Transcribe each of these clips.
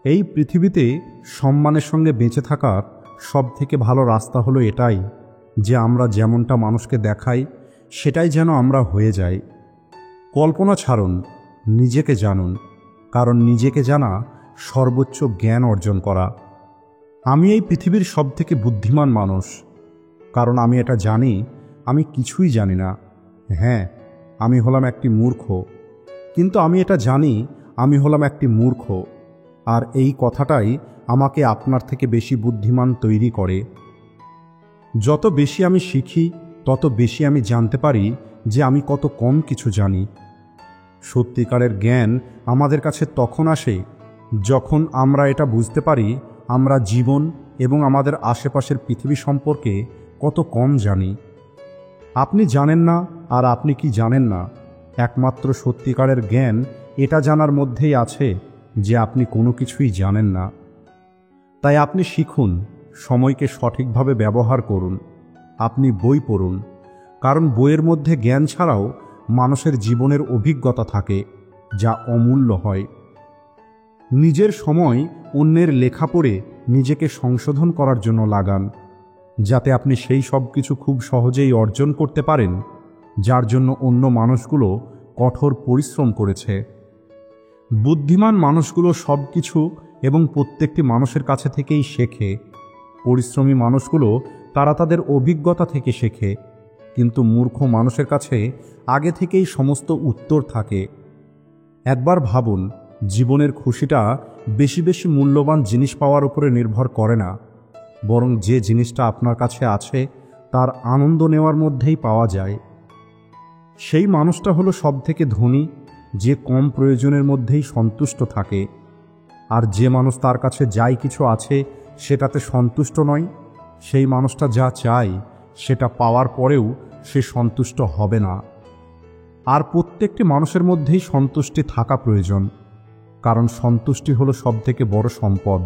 এই পৃথিবীতে সম্মানের সঙ্গে বেঁচে থাকার সবথেকে ভালো রাস্তা হলো এটাই যে আমরা যেমনটা মানুষকে দেখাই সেটাই যেন আমরা হয়ে যাই। কল্পনা ছাড়ুন, নিজেকে জানুন, কারণ নিজেকে জানা সর্বোচ্চ জ্ঞান অর্জন করা। আমি এই পৃথিবীর সবথেকে বুদ্ধিমান মানুষ, কারণ আমি এটা জানি আমি কিছুই জানি না। হ্যাঁ, আমি হলাম একটি মূর্খ, কিন্তু আমি এটা জানি আমি হলাম একটি মূর্খ। আর এই কথাটাই আমাকে আপনার থেকে বেশি বুদ্ধিমান তৈরি করে। যত বেশি আমি শিখি তত বেশি আমি জানতে পারি যে আমি কত কম কিছু জানি। সত্যিকারের জ্ঞান আমাদের কাছে তখন আসে যখন আমরা এটা বুঝতে পারি আমরা জীবন এবং আমাদের আশেপাশের পৃথিবী সম্পর্কে কত কম জানি। আপনি জানেন না আর আপনি কি জানেন না, একমাত্র সত্যিকারের জ্ঞান এটা জানার মধ্যেই আছে যে আপনি কোনো কিছুই জানেন না। তাই আপনি শিখুন, সময়কে সঠিকভাবে ব্যবহার করুন। আপনি বই পড়ুন, কারণ বইয়ের মধ্যে জ্ঞান ছাড়াও মানুষের জীবনের অভিজ্ঞতা থাকে যা অমূল্য হয়। নিজের সময় অন্যের লেখা পড়ে নিজেকে সংশোধন করার জন্য লাগান, যাতে আপনি সেই সব কিছু খুব সহজেই অর্জন করতে পারেন যার জন্য অন্য মানুষগুলো কঠোর পরিশ্রম করেছে। বুদ্ধিমান মানুষগুলো সব কিছু এবং প্রত্যেকটি মানুষের কাছে থেকেই শেখে। পরিশ্রমী মানুষগুলো তারা তাদের অভিজ্ঞতা থেকে শেখে, কিন্তু মূর্খ মানুষের কাছে আগে থেকেই সমস্ত উত্তর থাকে। একবার ভাবুন, জীবনের খুশিটা বেশি বেশি মূল্যবান জিনিস পাওয়ার উপরে নির্ভর করে না, বরং যে জিনিসটা আপনার কাছে আছে তার আনন্দ নেওয়ার মধ্যেই পাওয়া যায়। সেই মানুষটা হলো সবথেকে ধনী যে কম প্রয়োজনের মধ্যেই সন্তুষ্ট থাকে। আর যে মানুষ তার কাছে যাই কিছু আছে সেটাতে সন্তুষ্ট নয়, সেই মানুষটা যা চায় সেটা পাওয়ার পরেও সে সন্তুষ্ট হবে না। আর প্রত্যেকটি মানুষের মধ্যেই সন্তুষ্টি থাকা প্রয়োজন, কারণ সন্তুষ্টি হলো সবথেকে বড় সম্পদ।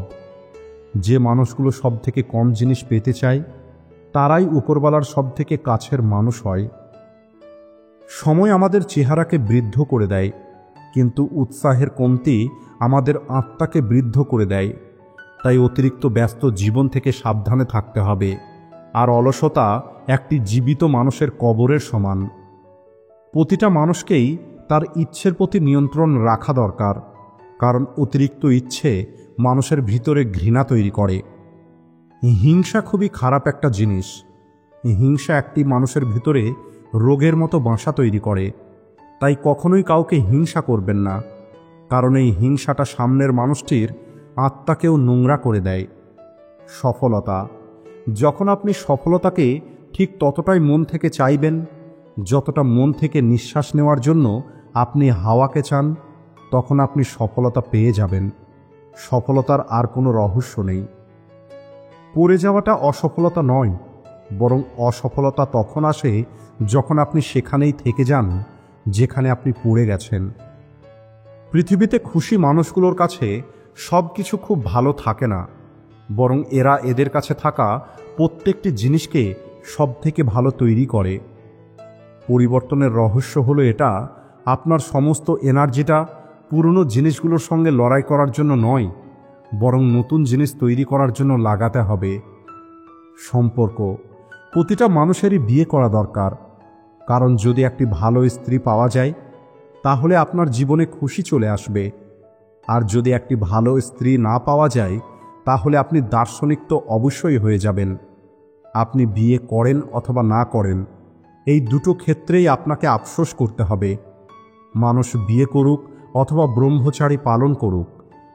যে মানুষগুলো সবথেকে কম জিনিস পেতে চায় তারাই উপরওয়ালার সবথেকে কাছের মানুষ হয়। সময় আমাদের চেহারাকে বৃদ্ধ করে দেয়, কিন্তু উৎসাহের কমতি আমাদের আত্মাকে বৃদ্ধ করে দেয়। তাই অতিরিক্ত ব্যস্ত জীবন থেকে সাবধানে থাকতে হবে। আর অলসতা একটি জীবিত মানুষের কবরের সমান। প্রতিটা মানুষকেই তার ইচ্ছের প্রতি নিয়ন্ত্রণ রাখা দরকার, কারণ অতিরিক্ত ইচ্ছে মানুষের ভিতরে ঘৃণা তৈরি করে। হিংসা খুবই খারাপ একটা জিনিস। হিংসা একটি মানুষের ভিতরে রোগের মতো বাসা তৈরি করে। তাই কখনোই কাউকে হিংসা করবেন না, কারণ এই হিংসাটা সামনের মানুষটির আত্মাকেও নোংরা করে দেয়। সফলতা, যখন আপনি সফলতাকে ঠিক ততটাই মন থেকে চাইবেন যতটা মন থেকে নিঃশ্বাস নেওয়ার জন্য আপনি হাওয়াকে চান, তখন আপনি সফলতা পেয়ে যাবেন। সফলতার আর কোনো রহস্য নেই। পড়ে যাওয়াটা অসফলতা নয়, বরং অসফলতা তখন আসে যখন আপনি সেখানেই থেকে যান যেখানে আপনি পড়ে গেছেন। পৃথিবীতে খুশি মানুষগুলোর কাছে সব কিছু খুব ভালো থাকে না, বরং এরা এদের কাছে থাকা প্রত্যেকটি জিনিসকে সবথেকে ভালো তৈরি করে। পরিবর্তনের রহস্য হলো এটা, আপনার সমস্ত এনার্জিটা পুরনো জিনিসগুলোর সঙ্গে লড়াই করার জন্য নয়, বরং নতুন জিনিস তৈরি করার জন্য লাগাতে হবে। সম্পর্ক, প্রতিটা মানুষেরই বিয়ে করা দরকার, কারণ যদি একটি ভালো স্ত্রী পাওয়া যায় তাহলে আপনার জীবনে খুশি চলে আসবে। আর যদি একটি ভালো স্ত্রী না পাওয়া যায় তাহলে আপনি দার্শনিক তো অবশ্যই হয়ে যাবেন। আপনি বিয়ে করেন অথবা না করেন, এই দুটো ক্ষেত্রেই আপনাকে আফসোস করতে হবে। মানুষ বিয়ে করুক অথবা ব্রহ্মচারী পালন করুক,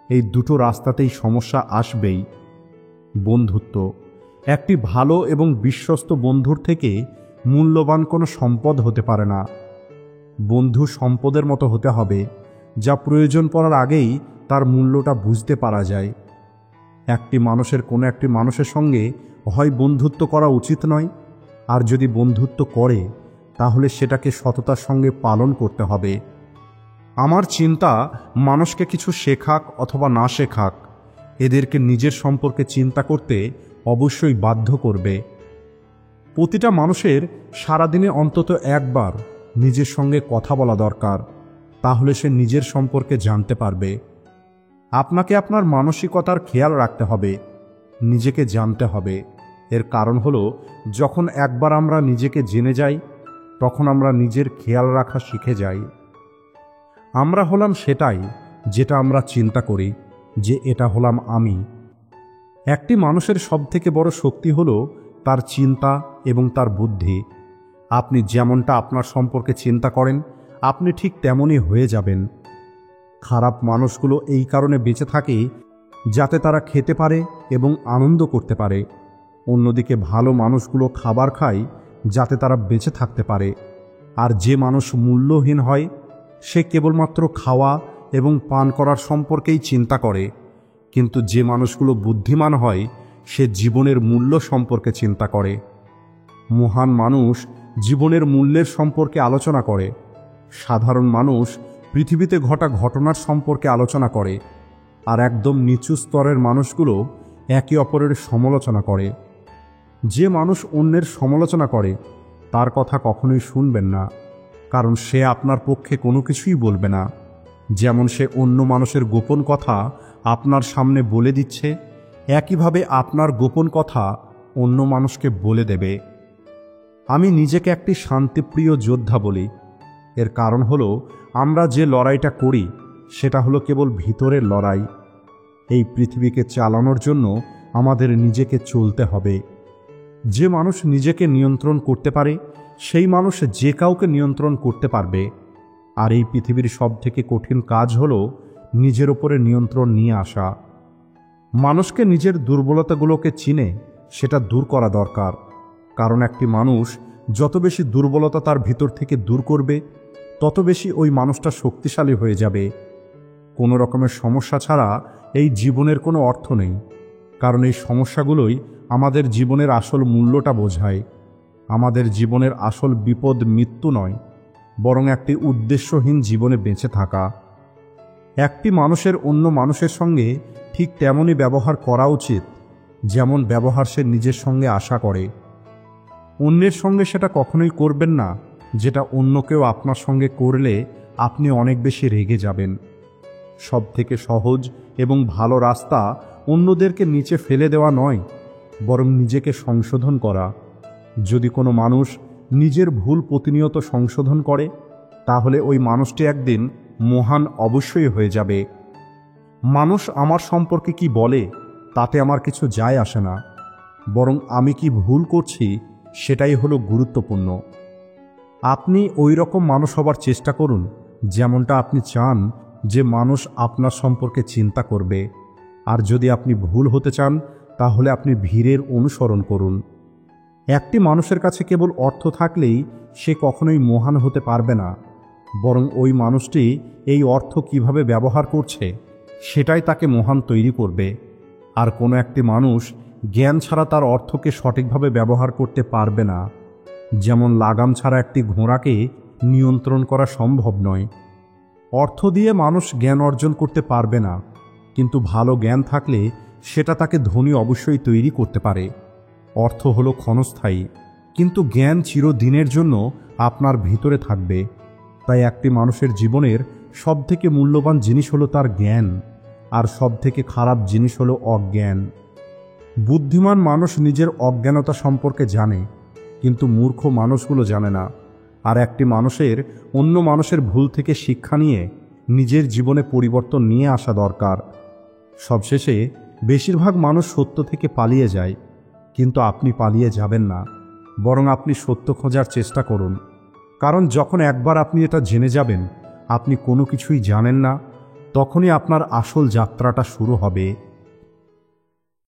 এই দুটো রাস্তাতেই সমস্যা আসবেই। বন্ধুত্ব, একটি ভালো এবং বিশ্বস্ত বন্ধুর থেকে মূল্যবান কোনো সম্পদ হতে পারে না। বন্ধু সম্পদের মতো হতে হবে যা প্রয়োজন পড়ার আগেই তার মূল্যটা বুঝতে পারা যায়। একটি মানুষের কোনো একটি মানুষের সঙ্গে হয় বন্ধুত্ব করা উচিত নয়, আর যদি বন্ধুত্ব করে তাহলে সেটাকে সততার সঙ্গে পালন করতে হবে। আমার চিন্তা মানুষকে কিছু শেখাক অথবা না শেখাক, এদেরকে নিজের সম্পর্কে চিন্তা করতে অবশ্যই বাধ্য করবে। প্রতিটা মানুষের সারাদিনে অন্তত একবার নিজের সঙ্গে কথা বলা দরকার, তাহলে সে নিজের সম্পর্কে জানতে পারবে। আপনাকে আপনার মানসিকতার খেয়াল রাখতে হবে, নিজেকে জানতে হবে। এর কারণ হলো, যখন একবার আমরা নিজেকে জেনে যাই, তখন আমরা নিজের খেয়াল রাখা শিখে যাই। আমরা হলাম সেটাই যেটা আমরা চিন্তা করি যে এটা হলাম আমি। একটি মানুষের সবথেকে বড় শক্তি হলো তার চিন্তা এবং তার বুদ্ধি। আপনি যেমনটা আপনার সম্পর্কে চিন্তা করেন, আপনি ঠিক তেমনই হয়ে যাবেন। খারাপ মানুষগুলো এই কারণে বেঁচে থাকে যাতে তারা খেতে পারে এবং আনন্দ করতে পারে। অন্যদিকে ভালো মানুষগুলো খাবার খায় যাতে তারা বেঁচে থাকতে পারে। আর যে মানুষ মূল্যহীন হয়, সে কেবলমাত্র খাওয়া এবং পান করার সম্পর্কেই চিন্তা করে। কিন্তু যে মানুষগুলো বুদ্ধিমান হয়, সে জীবনের মূল্য সম্পর্কে চিন্তা করে। মহান মানুষ জীবনের মূল্যের সম্পর্কে আলোচনা করে। সাধারণ মানুষ পৃথিবীতে ঘটা ঘটনার সম্পর্কে আলোচনা করে। আর একদম নিচু স্তরের মানুষগুলো একে অপরের সমালোচনা করে। যে মানুষ অন্যের সমালোচনা করে, তার কথা কখনোই শুনবেন না, কারণ সে আপনার পক্ষে কোনো কিছুই বলবে না। যেমন সে অন্য মানুষের গোপন কথা আপনার সামনে বলে দিচ্ছে, একইভাবে আপনার গোপন কথা অন্য মানুষকে বলে দেবে। আমি নিজেকে একটি শান্তিপ্রিয় যোদ্ধা বলি। এর কারণ হলো, আমরা যে লড়াইটা করি সেটা হলো কেবল ভিতরের লড়াই। এই পৃথিবীকে চালানোর জন্য আমাদের নিজেকে চলতে হবে। যে মানুষ নিজেকে নিয়ন্ত্রণ করতে পারে, সেই মানুষ যে কাউকে নিয়ন্ত্রণ করতে পারবে। আর এই পৃথিবীর সবথেকে কঠিন কাজ হলো নিজের ওপরে নিয়ন্ত্রণ নিয়ে আসা। মানুষকে নিজের দুর্বলতাগুলোকে চিনে সেটা দূর করা দরকার। কারণ একটি মানুষ যত বেশি দুর্বলতা তার ভিতর থেকে দূর করবে, তত বেশি ওই মানুষটা শক্তিশালী হয়ে যাবে। কোনো রকমের সমস্যা ছাড়া এই জীবনের কোনো অর্থ নেই, কারণ এই সমস্যাগুলোই আমাদের জীবনের আসল মূল্যটা বোঝায়। আমাদের জীবনের আসল বিপদ মৃত্যু নয়, বরং একটি উদ্দেশ্যহীন জীবনে বেঁচে থাকা। একটি মানুষের অন্য মানুষের সঙ্গে ঠিক তেমনই ব্যবহার করা উচিত যেমন ব্যবহার সে নিজের সঙ্গে আশা করে। অন্যের সঙ্গে সেটা কখনোই করবেন না যেটা অন্য কেউ আপনার সঙ্গে করলে আপনি অনেক বেশি রেগে যাবেন। সবথেকে সহজ এবং ভালো রাস্তা অন্যদেরকে নিচে ফেলে দেওয়া নয়, বরং নিজেকে সংশোধন করা। যদি কোনো মানুষ নিজের ভুল প্রতিনিয়ত সংশোধন করে, তাহলে ওই মানুষটি একদিন মহান অবশ্যই হয়ে যাবে। মানুষ আমার সম্পর্কে কি বলে তাতে আমার কিছু যায় আসে না, বরং আমি কি ভুল করছি সেটাই হলো গুরুত্বপূর্ণ। আপনি ওই রকম মানুষ হবার চেষ্টা করুন যেমনটা আপনি চান যে মানুষ আপনার সম্পর্কে চিন্তা করবে। আর যদি আপনি ভুল হতে চান, তাহলে আপনি ভীরের অনুসরণ করুন। একটি মানুষের কাছে কেবল অর্থ থাকলেই সে কখনোই মহান হতে পারবে না, বরং ওই মানুষটি এই অর্থ কিভাবে ব্যবহার করছে সেটাই তাকে মহান তৈরি করবে। আর কোনো একটি মানুষ জ্ঞান ছাড়া তার অর্থকে সঠিকভাবে ব্যবহার করতে পারবে না। যেমন লাগাম ছাড়া একটি ঘোড়াকে নিয়ন্ত্রণ করা সম্ভব নয়। অর্থ দিয়ে মানুষ জ্ঞান অর্জন করতে পারবে না, কিন্তু ভালো জ্ঞান থাকলে সেটা তাকে ধনী অবশ্যই তৈরি করতে পারে। অর্থ হলো ক্ষণস্থায়ী, কিন্তু জ্ঞান চিরদিনের জন্য আপনার ভিতরে থাকবে। তাই একটি মানুষের জীবনের সবথেকে মূল্যবান জিনিস হলো তার জ্ঞান, আর সবথেকে খারাপ জিনিস হলো অজ্ঞান। বুদ্ধিমান মানুষ নিজের অজ্ঞানতা সম্পর্কে জানে, কিন্তু মূর্খ মানুষগুলো জানে না। আর একটি মানুষের অন্য মানুষের ভুল থেকে শিক্ষা নিয়ে নিজের জীবনে পরিবর্তন নিয়ে আসা দরকার। সবশেষে বেশিরভাগ মানুষ সত্য থেকে পালিয়ে যায়, কিন্তু আপনি পালিয়ে যাবেন না, বরং আপনি সত্য খোঁজার চেষ্টা করুন। কারণ যখন একবার আপনি এটা জেনে যাবেন আপনি কোনো কিছুই জানেন না, তখনই আপনার আসল যাত্রাটা শুরু হবে।